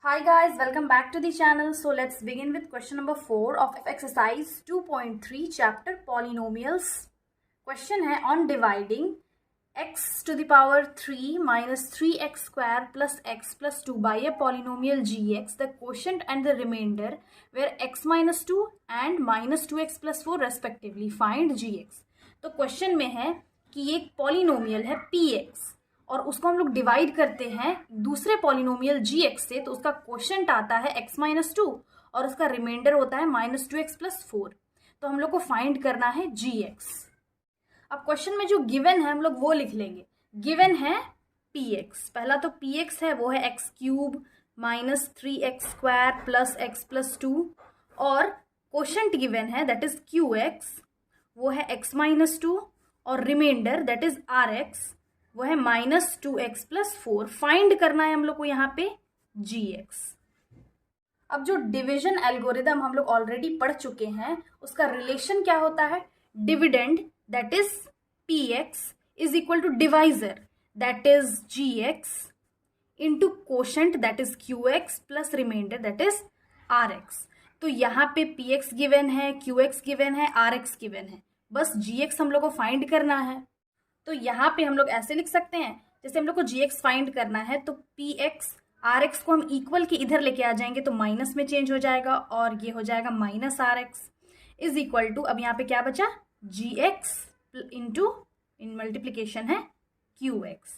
Hi guys, welcome back to the channel. So let's begin with question number 4 of exercise 2.3 chapter polynomials. Question है on dividing x to the power 3 minus 3x square plus x plus 2 by a polynomial gx. The quotient and the remainder where x minus 2 and minus 2x plus 4 respectively. Find gx. तो question में है कि ये एक polynomial है px और उसको हम लोग डिवाइड करते हैं दूसरे पॉलिनोमियल gx से, तो उसका क्वोशंट आता है x माइनस 2 और उसका रिमाइंडर होता है माइनस 2x प्लस 4। तो हम लोग को फाइंड करना है gx। अब क्वेश्चन में जो गिवन है हम लोग वो लिख लेंगे। गिवन है px, पहला तो px है वो है x cube minus 3x square plus x plus 2 और क्वोशंट गिवन है दैट इज qx, वो है x माइनस 2 और रिमाइंडर दैट इज rx, वो है माइनस 2x प्लस 4। फाइंड करना है हम लोग को यहाँ पे gx। अब जो डिविजन एल्गोरिदम हम लोग ऑलरेडी पढ़ चुके हैं उसका रिलेशन क्या होता है, dividend that is px is equal to divisor that is gx into quotient that is qx plus remainder that is rx। तो यहाँ पे px गिवन है, qx गिवन है, rx गिवन है, बस gx हम लोग को फाइंड करना है। तो यहाँ पे हम लोग ऐसे लिख सकते हैं, जैसे हम लोग को gx फाइंड करना है तो px rx को हम इक्वल के इधर लेके आ जाएंगे तो माइनस में चेंज हो जाएगा और ये हो जाएगा minus rx is equal to, अब यहाँ पे क्या बचा, gx इंटू इन मल्टीप्लीकेशन है qx।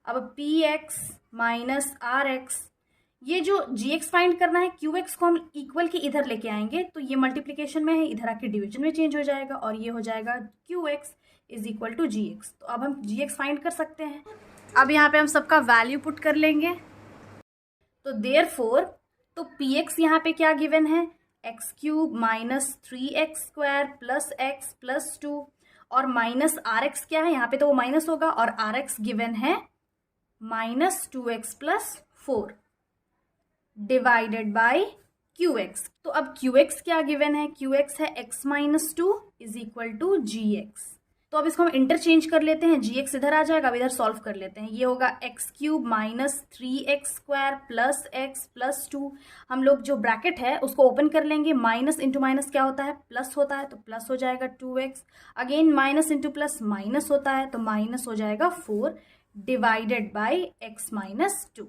अब px माइनस rx, ये जो gx फाइंड करना है qx को हम इक्वल के इधर लेके आएंगे तो ये मल्टीप्लीकेशन में है, इधर आके डिवीजन में चेंज हो जाएगा और ये हो जाएगा qx is equal to gx। तो अब हम gx फाइंड कर सकते हैं। अब यहाँ पे हम सबका वैल्यू पुट कर लेंगे तो देयरफॉर तो px यहाँ पे क्या गिवन है, x cube minus 3x square plus x plus 2 और माइनस rx क्या है, यहाँ पे तो वो माइनस होगा और rx गिवन है minus 2x plus 4 divided by qx। तो अब qx क्या गिवन है, qx है x minus 2 is equal to gx। तो अब इसको हम इंटरचेंज कर लेते हैं, gx इधर आ जाएगा, अब इधर सॉल्व कर लेते हैं। ये होगा x cube minus 3x square plus x plus 2, हम लोग जो ब्रैकेट है उसको ओपन कर लेंगे, माइनस इंटू माइनस क्या होता है, प्लस होता है, तो प्लस हो जाएगा 2x, again minus into plus minus होता है तो माइनस हो जाएगा 4 डिवाइडेड बाई x माइनस 2।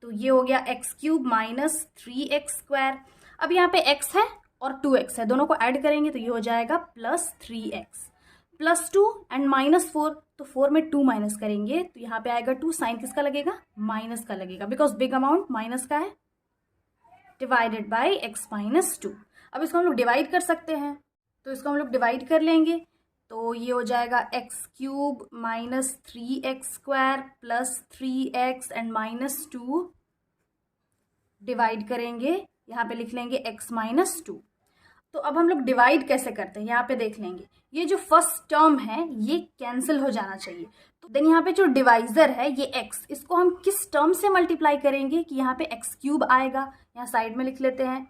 तो ये हो गया x cube minus 3x square, अब यहाँ पे x है और 2x है, दोनों को ऐड करेंगे तो ये हो जाएगा plus 3x plus 2 and minus 4, तो 4 में 2 माइनस करेंगे तो यहाँ पे आएगा 2, साइन किसका लगेगा, माइनस का लगेगा, बिकॉज बिग अमाउंट माइनस का है, डिवाइडेड बाई x माइनस 2। अब इसको हम लोग डिवाइड कर सकते हैं तो इसको हम लोग डिवाइड कर लेंगे तो ये हो जाएगा x cube minus 3x square plus 3x and minus 2 divide करेंगे, यहाँ पे लिख लेंगे x माइनस 2। तो अब हम लोग डिवाइड कैसे करते हैं, यहाँ पे देख लेंगे, ये जो फर्स्ट टर्म है ये कैंसिल हो जाना चाहिए। तो देन यहाँ पे जो डिवाइजर है ये x, इसको हम किस टर्म से मल्टीप्लाई करेंगे कि यहाँ पे x क्यूब आएगा, यहाँ साइड में लिख लेते हैं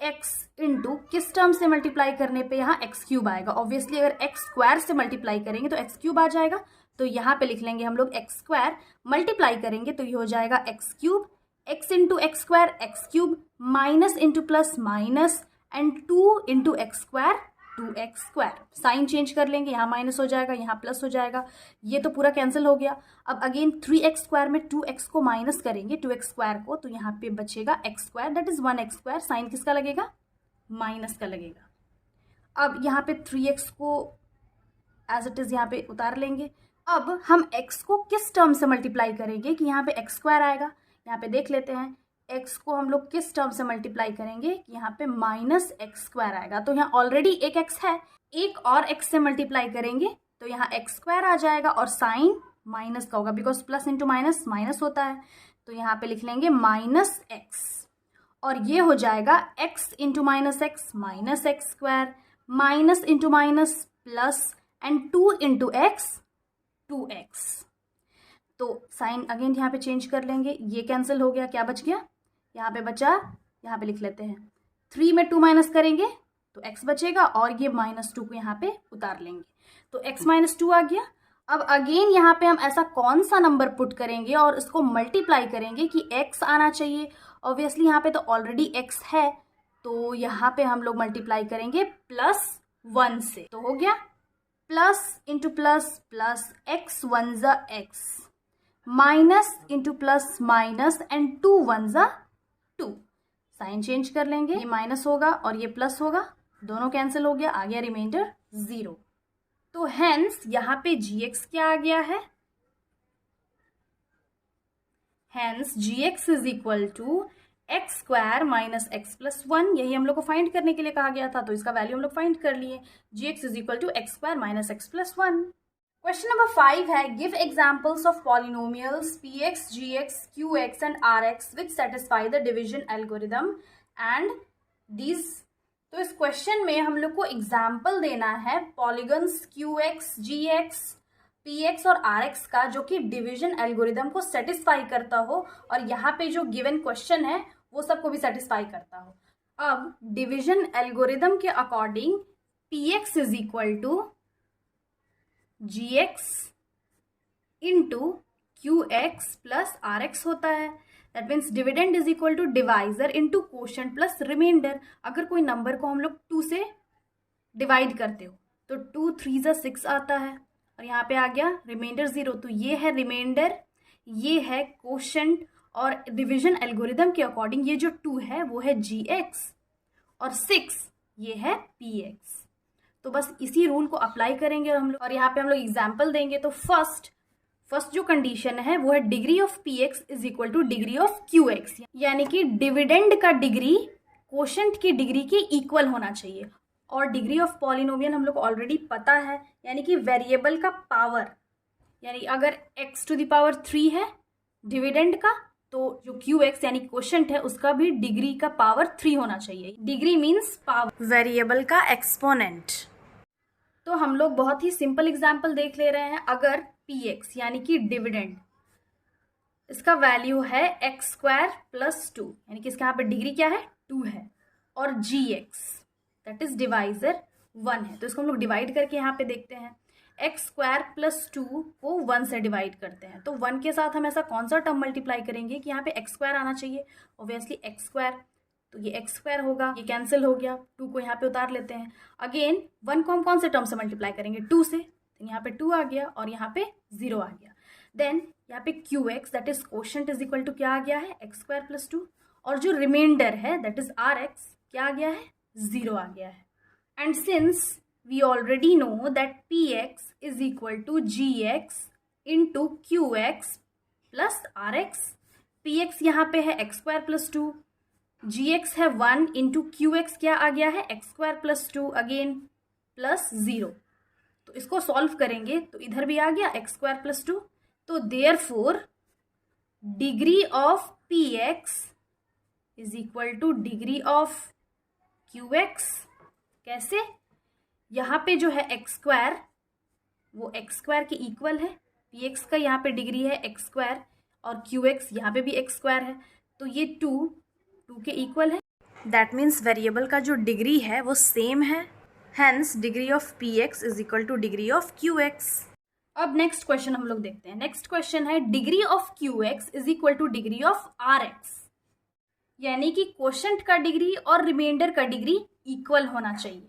x इंटू किस टर्म से मल्टीप्लाई करने पे यहाँ x क्यूब आएगा। ऑब्वियसली अगर x स्क्वायर से मल्टीप्लाई करेंगे तो x क्यूब आ जाएगा, तो यहाँ पे लिख लेंगे हम लोग x स्क्वायर, मल्टीप्लाई करेंगे तो ये हो जाएगा x cube, x into x square x cube, minus into plus minus and 2 into x square 2x square, sign change कर लेंगे, यहाँ माइनस हो जाएगा, यहाँ प्लस हो जाएगा, ये तो पूरा कैंसिल हो गया। अब अगेन 3x स्क्वायर में 2x को माइनस करेंगे 2x स्क्वायर को, तो यहाँ पे बचेगा x square that is 1x square, sign किसका लगेगा, माइनस का लगेगा। अब यहाँ पे 3x को एज इट इज यहाँ पे उतार लेंगे। अब हम x को किस टर्म से मल्टीप्लाई करेंगे कि यहाँ पे x स्क्वायर आएगा, यहाँ पे देख लेते हैं x को हम लोग किस टर्म से मल्टीप्लाई करेंगे कि यहाँ पे माइनस एक्स स्क्वायर आएगा, तो यहाँ ऑलरेडी एक x है, एक और x से मल्टीप्लाई करेंगे तो यहाँ एक्स स्क्वायर आ जाएगा और साइन माइनस का होगा, because plus into minus minus होता है, तो यहाँ पे लिख लेंगे माइनस एक्स और ये हो जाएगा x into minus x minus x square, minus into minus plus and 2 into x 2x। तो साइन अगेन यहाँ पे चेंज कर लेंगे, ये कैंसिल हो गया, क्या बच गया, यहाँ पे बचा, यहाँ पे लिख लेते हैं 3 में 2 माइनस करेंगे तो x बचेगा और ये माइनस 2 को यहाँ पे उतार लेंगे तो x माइनस 2 आ गया। अब अगेन यहाँ पे हम ऐसा कौन सा नंबर पुट करेंगे और इसको मल्टीप्लाई करेंगे कि x आना चाहिए। ऑब्वियसली यहाँ पे तो ऑलरेडी x है, तो यहाँ पे हम लोग मल्टीप्लाई करेंगे +1 से, तो हो गया plus into plus plus x 1 ज़ा x, minus into plus minus and 2 1 ज़ा 2। साइन चेंज कर लेंगे, ये माइनस होगा और ये प्लस होगा, दोनों कैंसिल हो गया, आ गया रिमाइंडर 0। तो हेंस यहाँ पे gx क्या आ गया है, hence gx is equal to x square minus x plus 1। यही हम लोग को फाइंड करने के लिए कहा गया था, तो इसका वैल्यू हम लोग फाइंड कर लिए, gx is equal to x square minus x plus 1। Question number 5 है, give examples of polynomials px, gx, qx and rx which satisfy the division algorithm and these. तो इस क्वेश्चन में हम लोग को एग्जाम्पल देना है पॉलीगन्स qx, gx, px और rx का जो कि डिवीजन एल्गोरिदम को सेटिस्फाई करता हो, और यहाँ पे जो गिवन क्वेश्चन है वो सबको भी सेटिस्फाई करता हो। अब डिवीजन एल्गोरिदम के according px is equal to gx into qx plus rx होता है। That means dividend is equal to divisor into quotient plus remainder. अगर कोई नंबर को हम लोग 2 से डिवाइड करते हो तो 2 3 ज़ा 6 आता है, और यहाँ पे आ गया रिमाइंडर 0, तो ये है रिमाइंडर, ये है कोशेंट, और डिवीजन एल्गोरिदम के अकॉर्डिंग ये जो 2 है वो है gx और 6 ये है px। तो बस इसी रूल को अप्लाई करेंगे और हम लोग, और यहाँ पे हम लोग एग्जाम्पल देंगे। तो फर्स्ट जो कंडीशन है वो है degree of px is equal to degree of qx, यानी कि डिविडेंड का डिग्री कोशेंट की डिग्री के इक्वल होना चाहिए। और डिग्री ऑफ पॉलिनोमियल हम लोग ऑलरेडी पता है, यानी कि वेरिएबल का पावर, यानी अगर x टू द पावर 3 है डिविडेंड का, तो जो qx यानी कोशेंट है उसका भी डिग्री का पावर 3 होना चाहिए। डिग्री मीन्स पावर, वेरिएबल का एक्सपोनेंट। तो हम लोग बहुत ही सिंपल एग्जाम्पल देख ले रहे हैं। अगर px यानी कि डिविडेंड, इसका वैल्यू है एक्स स्क्वायर प्लस 2, यानी कि इसका यहाँ पे डिग्री क्या है 2 है, और gx दैट इज डिवाइजर 1 है, तो इसको हम लोग डिवाइड करके यहाँ पे देखते हैं। एक्स स्क्वायर प्लस 2 को 1 से डिवाइड करते हैं, तो 1 के साथ हम ऐसा कौन सा टर्म मल्टीप्लाई करेंगे कि यहाँ पे एक्स स्क्वायर आना चाहिए, ऑब्वियसली एक्स स्क्वायर, तो ये एक्स स्क्वायर होगा, ये कैंसिल हो गया, 2 को यहाँ पे उतार लेते हैं। अगेन 1 को हम कौन से टर्म से मल्टीप्लाई करेंगे 2 से, तो यहाँ पे 2 आ गया और यहाँ पे 0 आ गया। देन यहाँ पे qx that is quotient is equal to क्या आ गया है एक्स स्क्वायर प्लस 2, और जो रिमाइंडर है दैट इज rx क्या आ गया है 0 आ गया है। And since we already know that px is equal to gx into qx plus rx, px यहाँ पे है एक्स स्क्वायर प्लस 2, gx है 1 इंटू qx क्या आ गया है x square plus 2 again plus 0। तो इसको सॉल्व करेंगे तो इधर भी आ गया एक्स स्क्वायर प्लस 2, तो therefore degree of px is equal to degree of qx। कैसे, यहाँ पे जो है एक्स स्क्वायर वो एक्स स्क्वायर के इक्वल है, px का यहाँ पे डिग्री है एक्स स्क्वायर और qx यहाँ पे भी एक्स स्क्वायर है, तो ये 2 के इक्वल है। दैट मीन्स वेरिएबल का जो डिग्री है वो सेम है, hence degree of px is equal to degree of qx। अब नेक्स्ट क्वेश्चन हम लोग देखते हैं। नेक्स्ट क्वेश्चन है degree of qx is equal to degree of rx, यानी कि कोशेंट का डिग्री और रिमाइंडर का डिग्री इक्वल होना चाहिए।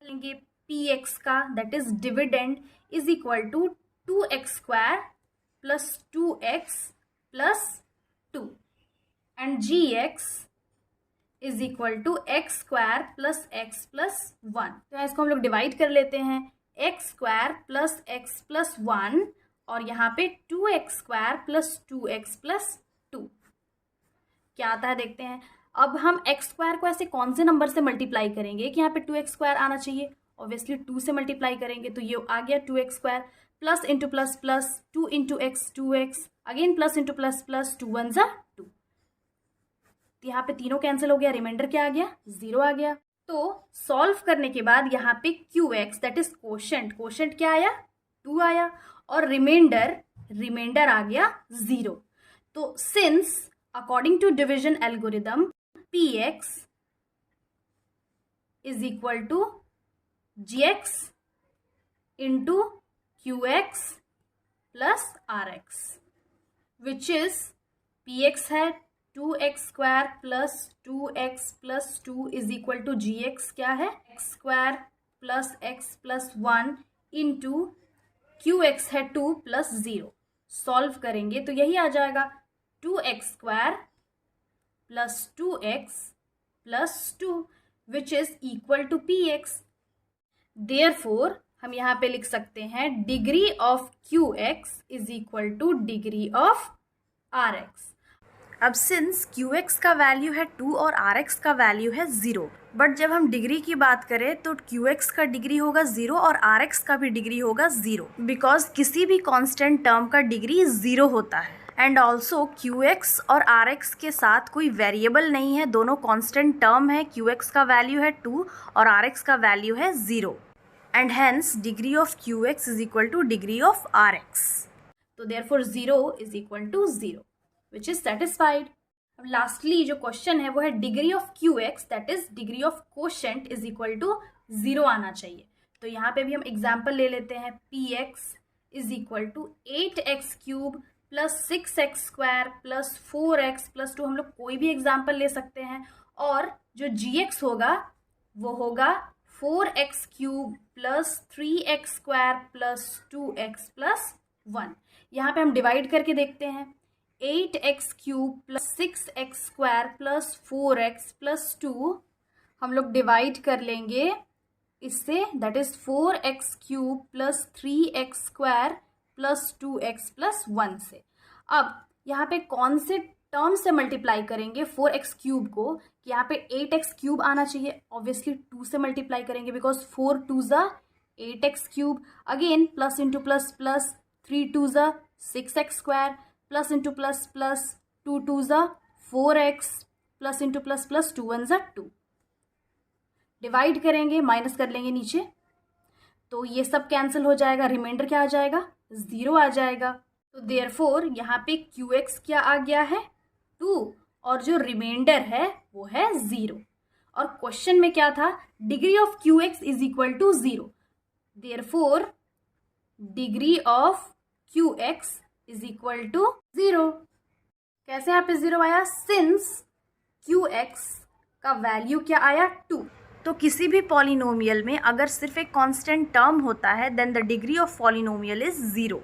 लेंगे px का that is dividend is equal to 2x square plus 2x plus 2 and gx is equal to x square plus x plus 1। तो इसको हम लोग डिवाइड कर लेते हैं, x square plus x plus 1 और यहाँ पे 2x square plus 2x plus 2 क्या आता है देखते हैं। अब हम एक्स स्क्वायर को ऐसे कौन से नंबर से मल्टीप्लाई करेंगे कि यहाँ पे 2x स्क्वायर आना चाहिए, ऑब्वियसली 2 से मल्टीप्लाई करेंगे, तो ये आ गया 2x square plus into plus plus 2 into x 2x again plus into plus plus 2 1 ज़ा 2, यहाँ पे तीनों कैंसिल हो गया, रिमाइंडर क्या आ गया 0 आ गया। तो सॉल्व करने के बाद यहाँ पे qx दैट इज कोशेंट क्या आया 2 आया, और रिमाइंडर आ गया 0। तो since according to division algorithm px is equal to gx into QX plus RX, which is PX है 2x square plus 2x plus 2 is equal to GX क्या है x square plus x plus 1 into QX है 2 plus 0। Solve करेंगे तो यही आ जाएगा 2x square plus 2x plus 2 which is equal to PX। Therefore हम यहाँ पे लिख सकते हैं degree of QX is equal to degree of RX। अब सिंस QX का वैल्यू है 2 और RX का वैल्यू है 0, बट जब हम डिग्री की बात करें तो QX का डिग्री होगा 0 और RX का भी डिग्री होगा 0, बिकॉज किसी भी कांस्टेंट टर्म का डिग्री 0 होता है। एंड ऑल्सो QX और RX के साथ कोई वेरिएबल नहीं है, दोनों कांस्टेंट टर्म है। QX का वैल्यू है 2 और RX का वैल्यू है 0, and hence degree of QX is equal to degree of RX। तो therefore 0 is equal to 0, which is satisfied। अब लास्टली जो क्वेश्चन है वो है degree of QX, that is degree of quotient is equal to 0 आना चाहिए। तो यहाँ पे भी हम एग्जाम्पल ले लेते हैं। PX is equal to 8x cube plus 6x square plus 4x plus 2, हम लोग कोई भी एग्जाम्पल ले सकते हैं। और जो GX होगा वो होगा 4x cube plus 3x square plus 2x plus 1। यहाँ पे हम डिवाइड करके देखते हैं। 8x cube plus 6x square plus 4x plus 2 हम लोग डिवाइड कर लेंगे इससे, that is 4x cube plus 3x square plus 2x plus 1 से। अब यहाँ पे कौन से टर्म से मल्टीप्लाई करेंगे 4x क्यूब को, कि यहाँ पे 8x क्यूब आना चाहिए, ऑब्वियसली 2 से मल्टीप्लाई करेंगे बिकॉज 4 2 ज़ा 8x cube, again plus into plus plus 3 2 ज़ा 6x square plus into plus plus 2 2 ज़ा 4x plus into plus plus 2 1 ज़ा 2। डिवाइड करेंगे, माइनस कर लेंगे नीचे, तो ये सब कैंसिल हो जाएगा, रिमाइंडर क्या आ जाएगा 0 आ जाएगा। तो देयरफॉर यहाँ पे QX क्या आ गया है 2 और जो रिमाइंडर है वो है 0। और क्वेश्चन में क्या था, degree of QX is equal to 0, therefore degree of QX is equal to 0। कैसे यहाँ पे 0 आया, सिंस QX का वैल्यू क्या आया 2। तो किसी भी पॉलिनोमियल में अगर सिर्फ एक कांस्टेंट टर्म होता है then the degree of polynomial is 0।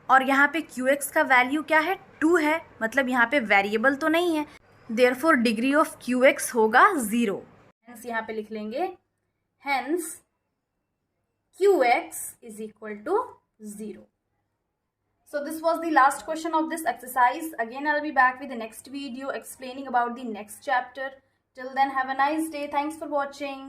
और यहाँ पे QX का वैल्यू क्या है 2 है, मतलब यहाँ पे वेरिएबल तो नहीं है, देयरफॉर डिग्री ऑफ QX होगा 0। हेंस यहाँ पे लिख लेंगे hence QX is equal to 0। So this was the last question of this exercise. Again, I'll be back with the next video explaining about the next chapter. Till then, have a nice day. Thanks for watching.